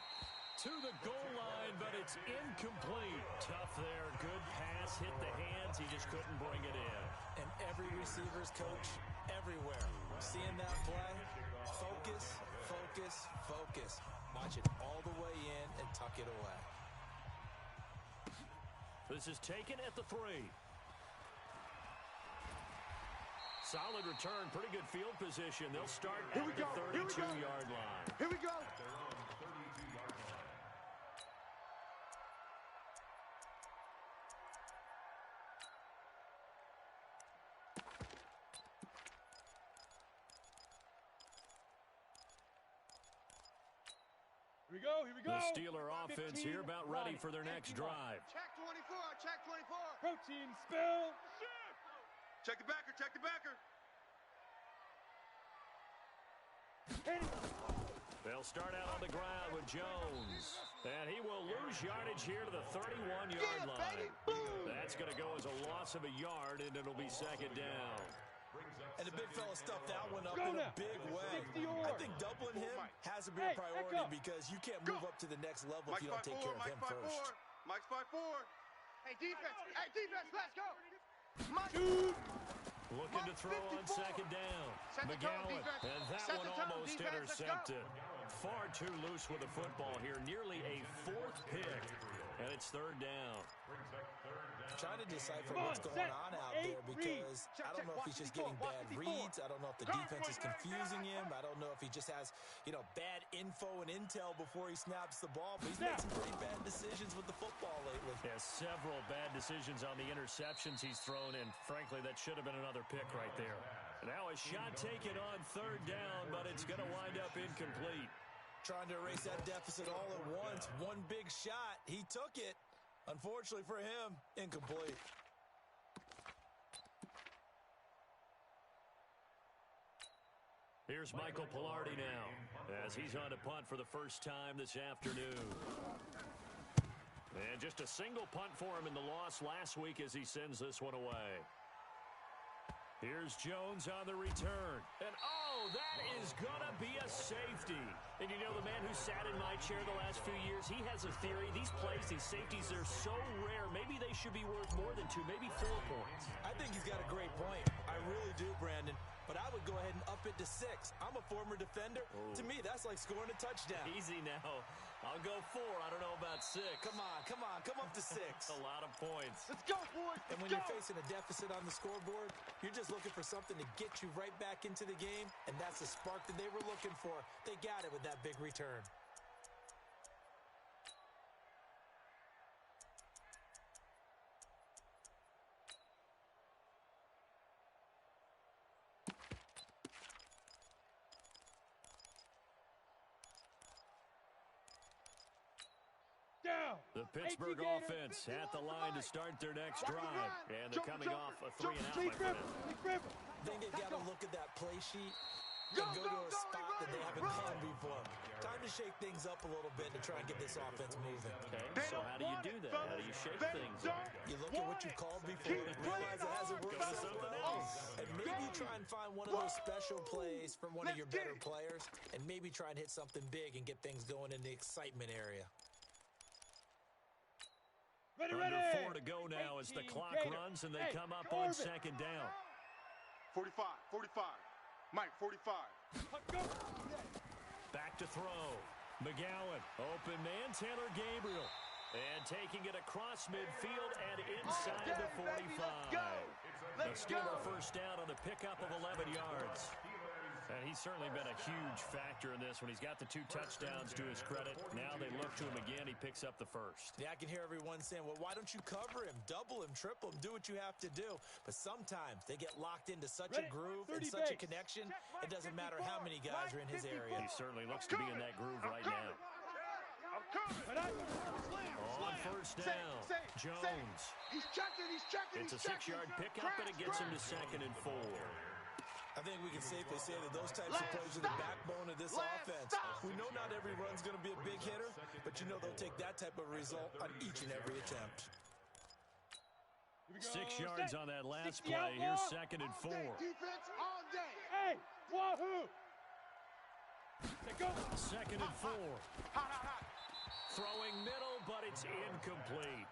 To the goal line, but it's incomplete. Tough there. Good pass. Hit the hands. He just couldn't bring it in. And every receiver's coach everywhere. Seeing that play, focus, focus, focus. Watch it all the way in and tuck it away. This is taken at the 3. Solid return, pretty good field position. They'll start at the 32-yard line. Here we go. Here we go. The Steeler offense here about ready for their next drive. Check 24, check 24. Protein spill. Check the backer, check the backer. They'll start out on the ground with Jones. And he will lose yardage here to the 31-yard line. That's going to go as a loss of a yard, and it'll be 2nd down. And the big fella stuffed that one up in a big way. I think doubling him has to be a priority because you can't move up to the next level if you don't take care of him first. Mike's 5-4. Hey, defense, let's go. Shoot. Looking to throw on 54. second down. Set the tone, McGowan, defense. and that Set one the tone, almost defense. Let's go. intercepted. Far too loose with the football here. Nearly a fourth pick, and it's third down. Trying to decipher Come on, what's going set. on out Eight there because reads. I don't know if he's just getting bad reads. I don't know if the defense is confusing him. I don't know if he just has, bad info and intel before he snaps the ball. But he's made some pretty bad decisions with the football lately. Yeah, several bad decisions on the interceptions he's thrown, and frankly, that should have been another pick right there. Now a shot taken on third down, but it's going to wind up incomplete. Trying to erase that deficit all at once. One big shot. He took it. Unfortunately for him, incomplete. Here's Michael Pilardi now as he's on to punt for the first time this afternoon. And just a single punt for him in the loss last week as he sends this one away. Here's Jones on the return. And, oh, that is going to be a safety. And you know, the man who sat in my chair the last few years, he has a theory. These plays, these safeties, they're so rare. Maybe they should be worth more than 2, maybe 4 points. I think he's got a great point. I really do, Brandon. But I would go ahead and up it to 6. I'm a former defender. To me, that's like scoring a touchdown. Easy now. I'll go 4. I don't know about 6. Come on. Come up to 6. A lot of points. Let's go, boys. And when you're facing a deficit on the scoreboard, you're just looking for something to get you right back into the game, and that's the spark that they were looking for. They got it with that big return. Down. The Pittsburgh offense at the line to start their next drive. And they're coming off a 3-and-out, my friend. I think they've got to look at that play sheet and go to a spot that they haven't gone before. Time to shake things up a little bit to try and get this offense moving. Okay, so how do you do that? How do you shake things up? You look at what you called before, realize it hasn't worked so well, and maybe try and find one of those special plays from one of your better players, and maybe try and hit something big and get things going in the excitement area. Under 4 to go now as the clock runs and they come up on second down. 45. Mike, 45. Back to throw. McGowan, open man, Taylor Gabriel. And taking it across midfield and inside the 45. A Steeler first down on the pickup of 11 yards. And he's certainly been a huge factor in this when he's got the 2 touchdowns to his credit. Now they look to him again. He picks up the first. Yeah, I can hear everyone saying, well, why don't you cover him, double him, triple him, do what you have to do. But sometimes they get locked into such a groove and such a connection, it doesn't matter how many guys are in his area. He certainly looks to be in that groove right now. On first down, Jones. He's checking. It's a 6-yard pickup, and it gets him to 2nd and 4. I think we can safely say that those types of plays are the backbone of this offense. We know not every run's going to be a big hitter, but you know they'll take that type of result on each and every attempt. 6 yards on that last play. Here's 2nd and 4. Defense all day. Hey, wahoo! They go. 2nd and 4. Hot. Throwing middle, but it's incomplete.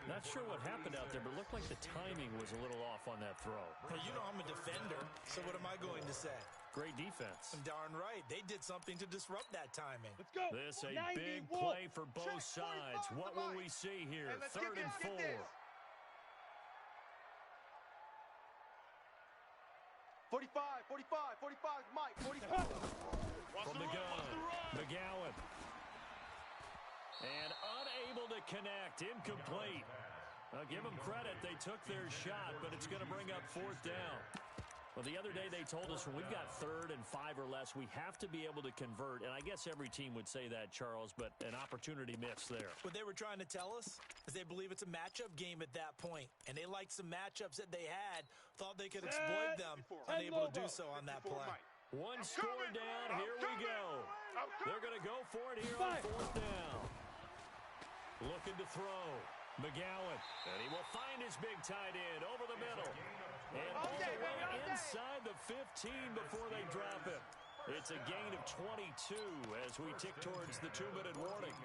Not sure what happened out there, but it looked like the timing was a little off on that throw. Hey, you know I'm a defender, so what am I going to say? Great defense. I'm darn right. They did something to disrupt that timing. Let's go. This a big play for both sides. What will we see here? 3rd and 4. 45, Mike, 45. From the gun, McGowan. And unable to connect, incomplete. I'll give them credit. They took their shot, but it's going to bring up 4th down. Well, the other day they told us when we've got 3rd and 5 or less, we have to be able to convert. And I guess every team would say that, Charles, but an opportunity missed there. What they were trying to tell us is they believe it's a matchup game at that point, and they liked some matchups that they had, thought they could exploit them, unable to do so on that play. One score down, here we go. They're going to go for it here on 4th down. Looking to throw. McGowan, and he will find his big tight end over the middle. And all the way inside the 15 before they drop it. It's a gain of 22 as we tick towards the 2-minute warning.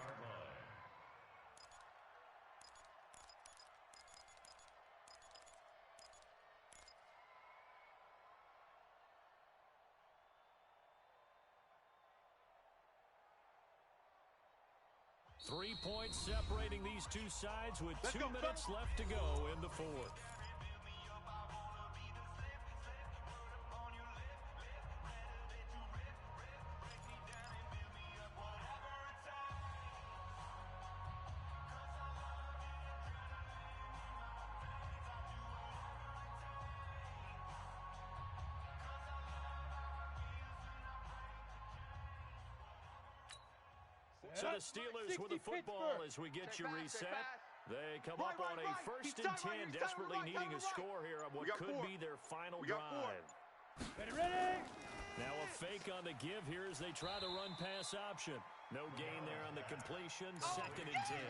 3 points separating these two sides with 2 minutes left to go in the fourth. So the Steelers with the football as we get you reset. They come up on a 1st and 10, desperately needing a score here on what could be their final drive. Ready? Now a fake on the give here as they try the run-pass option. No gain there on the completion, 2nd and 10.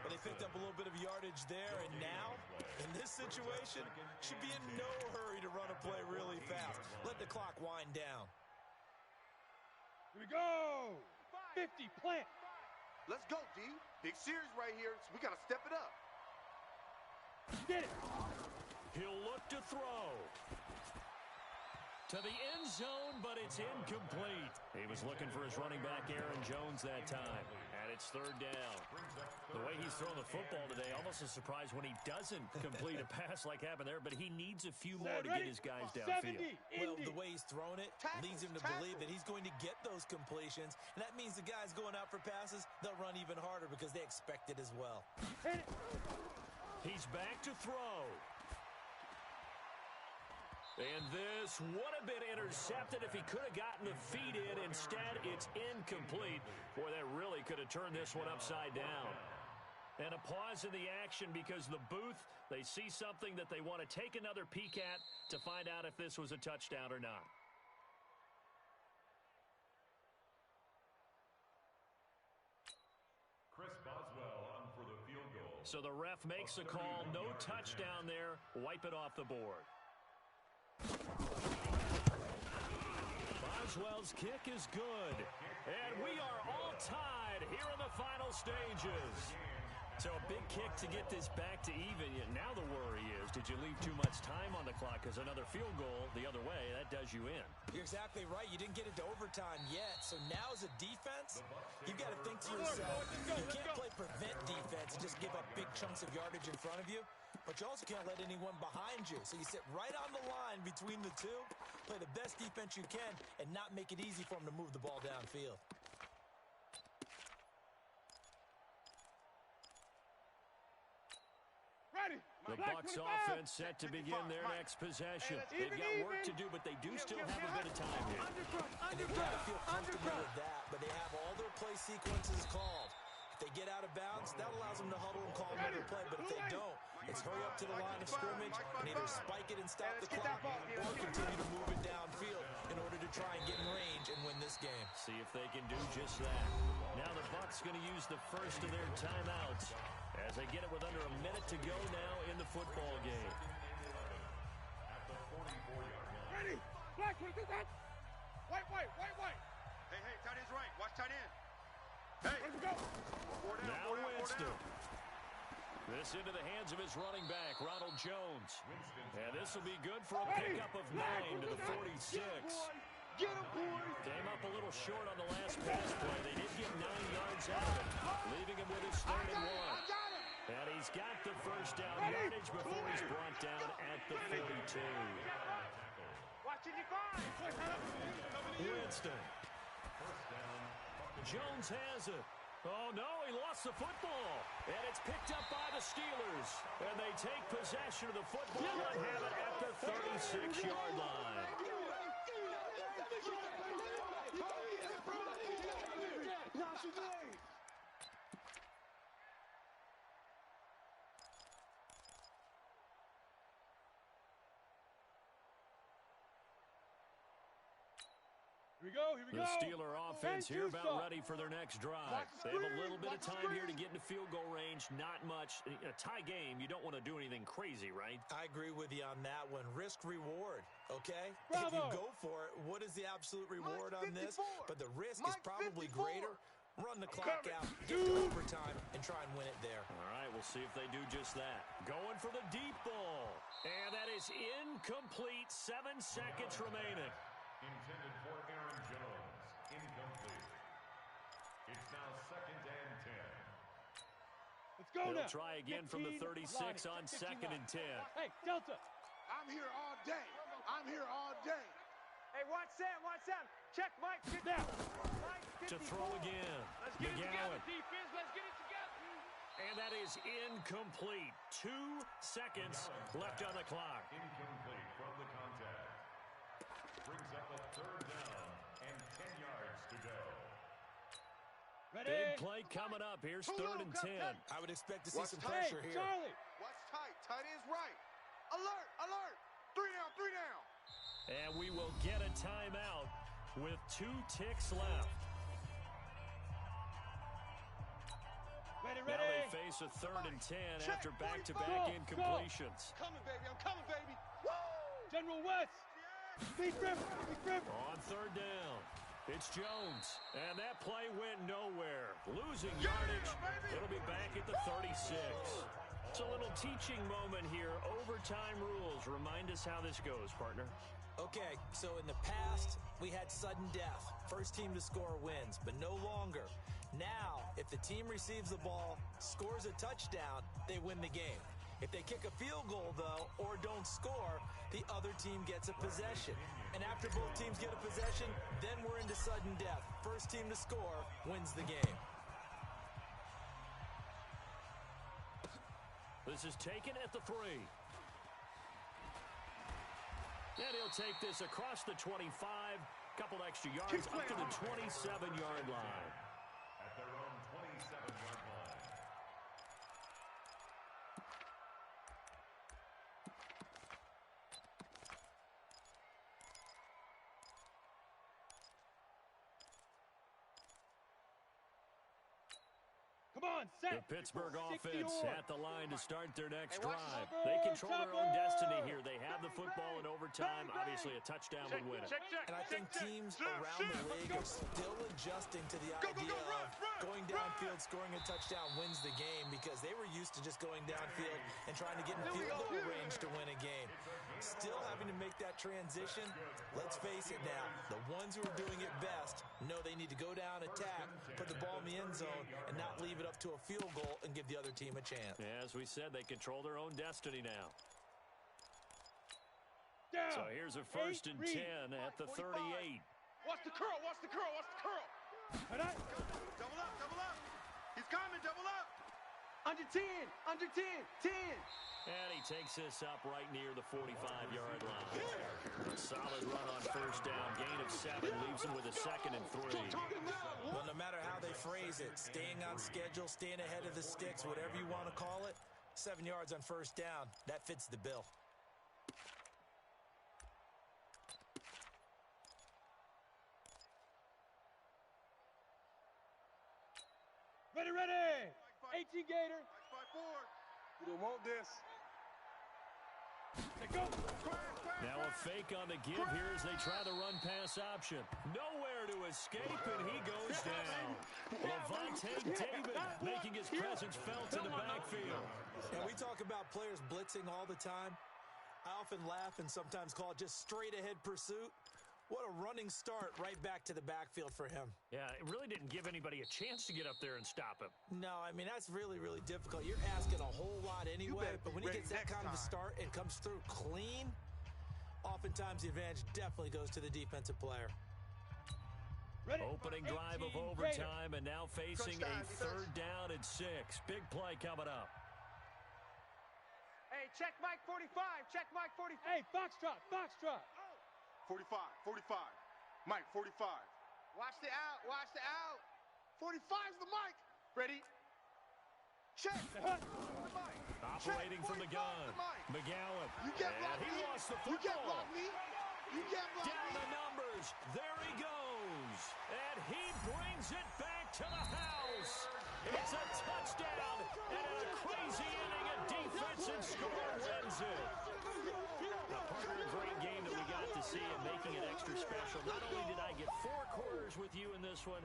Well, they picked up a little bit of yardage there, and now, in this situation, should be in no hurry to run a play really fast. Let the clock wind down. Here we go. 50, plant. Let's go, D. Big series right here, so we got to step it up. Get it. He'll look to throw. To the end zone, but it's incomplete. He was looking for his running back, Aaron Jones, that time. And it's 3rd down. The way he's throwing the football today, almost a surprise when he doesn't complete a pass like happened there, but he needs a few more to get his guys downfield. Well, the way he's thrown it leads him to believe that he's going to get those completions, and that means the guys going out for passes, they'll run even harder because they expect it as well. He's back to throw. And this would have been intercepted if he could have gotten the feet in. Instead, it's incomplete. Boy, that really could have turned this one upside down. And a pause in the action because the booth, they see something that they want to take another peek at to find out if this was a touchdown or not. Chris Boswell on for the field goal. So the ref makes a call. No touchdown there. Wipe it off the board. Boswell's kick is good. And we are all tied here in the final stages. So a big kick to get this back to even. Now the worry is, did you leave too much time on the clock? Because another field goal the other way, that does you in. You're exactly right. You didn't get it to overtime yet. So now as a defense, you've got to think to yourself, you can't play prevent defense and just give up big chunks of yardage in front of you. But you also can't let anyone behind you. So you sit right on the line between the two, play the best defense you can, and not make it easy for them to move the ball downfield. Ready. The Bucs offense set to begin their next possession. They've got work to do, but they do still have a bit of time here. And they've got to feel comfortable with that, but they have all their play sequences called. If they get out of bounds, that allows them to huddle and call another play, but if they don't, it's hurry up to the line of scrimmage and either spike it and stop the clock or continue to move it downfield in order to try and get in range and win this game. See if they can do just that. Now the Bucs going to use the first of their timeouts as they get it with under a minute to go now in the football game. At the 44-yard line. Ready. Black, white. Hey, tight end's right. Watch tight end. Hey. Let's go. Now Winston. This into the hands of his running back, Ronald Jones. And this will be good for a pickup of 9 to the 46. Get him, boys. Came up a little short on the last pass play. They did get 9 yards out of it, leaving him with his 3rd and 1. And he's got the first down yardage before he's brought down at the 42. Watching your guard. Winston. Jones has it. Oh, no, he lost the football. And it's picked up by the Steelers. And they take possession of the football and have it at the 36-yard line. Here we go. The Steeler offense here about ready for their next drive. They have a little bit of time here to get into field goal range. Not much. In a tie game, you don't want to do anything crazy, right? I agree with you on that one. Risk reward, okay? Bravo. If you go for it, what is the absolute reward on this? But the risk is probably greater. Run the clock out, get to overtime, and try and win it there. All right, we'll see if they do just that. Going for the deep ball. And that is incomplete. 7 seconds remaining. Intended for Aaron Jones. Incomplete. It's now 2nd and 10. Go They'll now. try again from the 15 36 line. on 2nd and 10. Hey, Delta. I'm here all day. I'm here all day. Hey, watch Sam, watch Sam. Check Mike. Now. Mike, To 54. throw again. Let's get it together, McGowan. defense. Let's get it together. And that is incomplete. 2 seconds left on the clock. Incomplete from the contact. Brings up a 3rd down and 10 yards to go. Ready. Big play coming up. Here's 3rd and 10. I would expect to see Watch some tight. pressure Hey, here. Charlie. Watch tight. Tight end's right. Alert, alert. 3 down, 3 down. And we will get a timeout with 2 ticks left. Ready, Now ready. they face a 3rd and 10 Check, after 45. back-to-back Go, incompletions. Coming, baby. I'm coming, baby. Woo! General West. Big grip. Big grip. On 3rd down, it's Jones. And that play went nowhere. Losing yardage. It'll be back at the 36. It's a little teaching moment here. Overtime rules. Remind us how this goes, partner. Okay, so in the past, we had sudden death. First team to score wins, but no longer. Now, if the team receives the ball, scores a touchdown, they win the game. If they kick a field goal, though, or don't score, the other team gets a possession. And after both teams get a possession, then we're into sudden death. First team to score wins the game. This is taken at the 3. And he'll take this across the 25. Couple extra yards up to the 27-yard line. At their own 27-yard line. Come on, set. The Pittsburgh 60 offense or. at the line to start their next Hey, watch drive. this. They control their own Chopper! destiny here. They have the football in overtime. Obviously, a touchdown would win it. Check. And I think teams around the league are still adjusting to the idea of going downfield, scoring a touchdown wins the game because they were used to just going downfield and trying to get in field goal range to win a game. Still having to make that transition. Let's face it now, the ones who are doing it best know they need to go down, attack, put the ball in the end zone, and not leave it up to a field goal and give the other team a chance. Yeah, as we said, they control their own destiny now. Down. So here's a 1st and 10 at the 38. Watch the curl. Watch the curl. Watch the curl. Hold on. Double up. Double up. He's coming. Double up. Under 10. Under 10. 10. And he takes this up right near the 45-yard line. A solid run on 1st down. Gain of 7 leaves him with a 2nd and 3. Well, no matter how they phrase it, staying on schedule, staying ahead of the sticks, whatever you want to call it, 7 yards on 1st down, that fits the bill. Ready, ready. 18 Gator. 5-4. You don't want this. Let go. Now a fake on the give here as they try the run-pass option. Nowhere to escape, and he goes down. Levante David making his presence felt in the backfield. And we talk about players blitzing all the time. I often laugh and sometimes call it just straight-ahead pursuit. What a running start right back to the backfield for him. Yeah, it really didn't give anybody a chance to get up there and stop him. No, I mean, that's really, really difficult. You're asking a whole lot anyway, better but when be he gets that ready kind of a next start and comes through clean, oftentimes the advantage definitely goes to the defensive player. Ready. Opening drive of 18 overtime and now facing a Crunch time, 3rd down and 6. Big play coming up. Hey, check Mike 45. Check Mike 45. Hey, Foxtrot. Foxtrot. 45. 45. Mike, 45. Watch the out. Watch the out. 45's the mic. Ready? Check. The hut. The mic. Operating from the gun. McGowan. You can't And block he me. lost the You can't football. block me. You can't block Down me. the numbers. There he goes. And he brings it back to the house. It's a touchdown. And in a crazy inning, a defensive score wins it. Now, partner, a great game that we got to see and making it extra special. Not only did I get 4 quarters with you in this one,